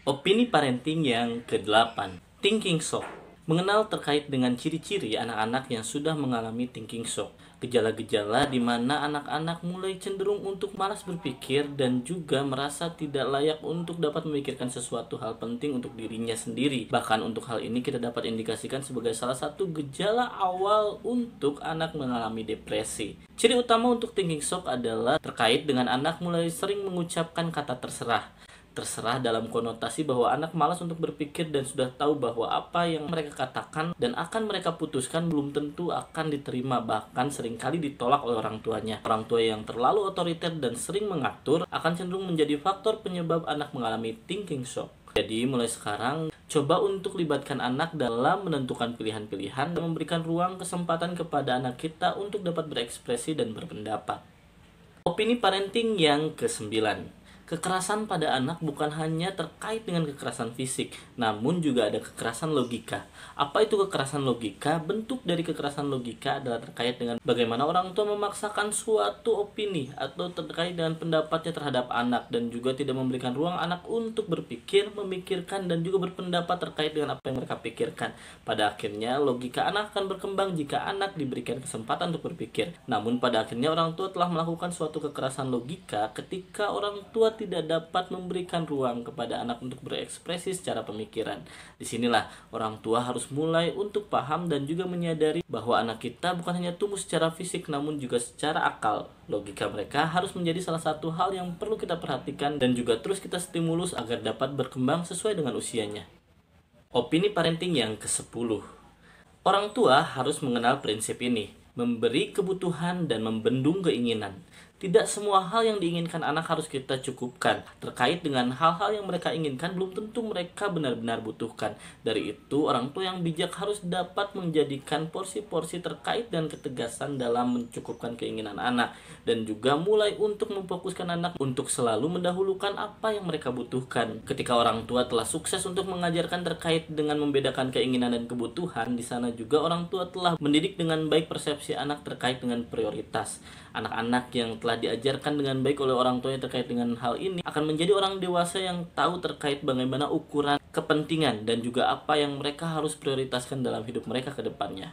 Opini parenting yang ke-8, thinking shock. Mengenal terkait dengan ciri-ciri anak-anak yang sudah mengalami thinking shock. Gejala-gejala di mana anak-anak mulai cenderung untuk malas berpikir dan juga merasa tidak layak untuk dapat memikirkan sesuatu hal penting untuk dirinya sendiri. Bahkan untuk hal ini kita dapat indikasikan sebagai salah satu gejala awal untuk anak mengalami depresi. Ciri utama untuk thinking shock adalah terkait dengan anak mulai sering mengucapkan kata terserah. Terserah dalam konotasi bahwa anak malas untuk berpikir dan sudah tahu bahwa apa yang mereka katakan dan akan mereka putuskan belum tentu akan diterima, bahkan seringkali ditolak oleh orang tuanya. Orang tua yang terlalu otoriter dan sering mengatur akan cenderung menjadi faktor penyebab anak mengalami thinking shock. Jadi mulai sekarang, coba untuk libatkan anak dalam menentukan pilihan-pilihan dan memberikan ruang kesempatan kepada anak kita untuk dapat berekspresi dan berpendapat. Opini parenting yang ke-9. Kekerasan pada anak bukan hanya terkait dengan kekerasan fisik, namun juga ada kekerasan logika. Apa itu kekerasan logika? Bentuk dari kekerasan logika adalah terkait dengan bagaimana orang tua memaksakan suatu opini atau terkait dengan pendapatnya terhadap anak dan juga tidak memberikan ruang anak untuk berpikir, memikirkan, dan juga berpendapat terkait dengan apa yang mereka pikirkan. Pada akhirnya, logika anak akan berkembang jika anak diberikan kesempatan untuk berpikir. Namun pada akhirnya orang tua telah melakukan suatu kekerasan logika ketika orang tua tidak dapat memberikan ruang kepada anak untuk berekspresi secara pemikiran. Disinilah orang tua harus mulai untuk paham dan juga menyadari bahwa anak kita bukan hanya tumbuh secara fisik namun juga secara akal. Logika mereka harus menjadi salah satu hal yang perlu kita perhatikan dan juga terus kita stimulus agar dapat berkembang sesuai dengan usianya. Opini parenting yang ke-10. Orang tua harus mengenal prinsip ini, memberi kebutuhan dan membendung keinginan. Tidak semua hal yang diinginkan anak harus kita cukupkan. Terkait dengan hal-hal yang mereka inginkan, belum tentu mereka benar-benar butuhkan. Dari itu, orang tua yang bijak harus dapat menjadikan porsi-porsi terkait dengan ketegasan dalam mencukupkan keinginan anak. Dan juga mulai untuk memfokuskan anak untuk selalu mendahulukan apa yang mereka butuhkan. Ketika orang tua telah sukses untuk mengajarkan terkait dengan membedakan keinginan dan kebutuhan, di sana juga orang tua telah mendidik dengan baik persepsi anak terkait dengan prioritas. Anak-anak yang telah diajarkan dengan baik oleh orang tuanya terkait dengan hal ini akan menjadi orang dewasa yang tahu terkait bagaimana ukuran kepentingan dan juga apa yang mereka harus prioritaskan dalam hidup mereka ke depannya.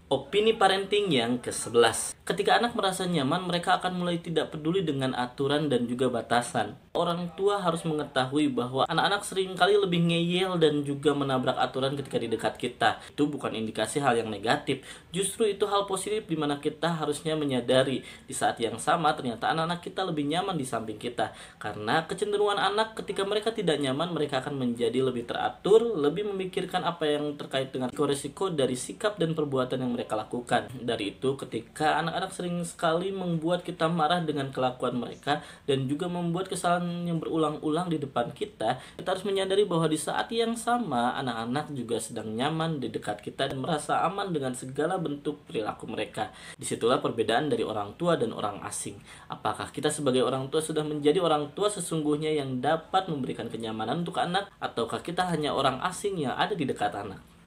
Opini parenting yang ke-11. Ketika anak merasa nyaman, mereka akan mulai tidak peduli dengan aturan dan juga batasan. Orang tua harus mengetahui bahwa anak-anak seringkali lebih ngeyel dan juga menabrak aturan ketika di dekat kita. Itu bukan indikasi hal yang negatif. Justru itu hal positif di mana kita harusnya menyadari di saat yang sama ternyata anak-anak kita lebih nyaman di samping kita. Karena kecenderungan anak ketika mereka tidak nyaman, mereka akan menjadi lebih teratur, lebih memikirkan apa yang terkait dengan risiko dari sikap dan perbuatan yang mereka lakukan. Dari itu, ketika anak-anak sering sekali membuat kita marah dengan kelakuan mereka dan juga membuat kesalahan yang berulang-ulang di depan kita harus menyadari bahwa di saat yang sama anak-anak juga sedang nyaman di dekat kita dan merasa aman dengan segala bentuk perilaku mereka. Disitulah perbedaan dari orang tua dan orang asing. Apakah kita sebagai orang tua sudah menjadi orang tua sesungguhnya yang dapat memberikan kenyamanan untuk anak, ataukah kita hanya orang asing yang ada di dekat anak?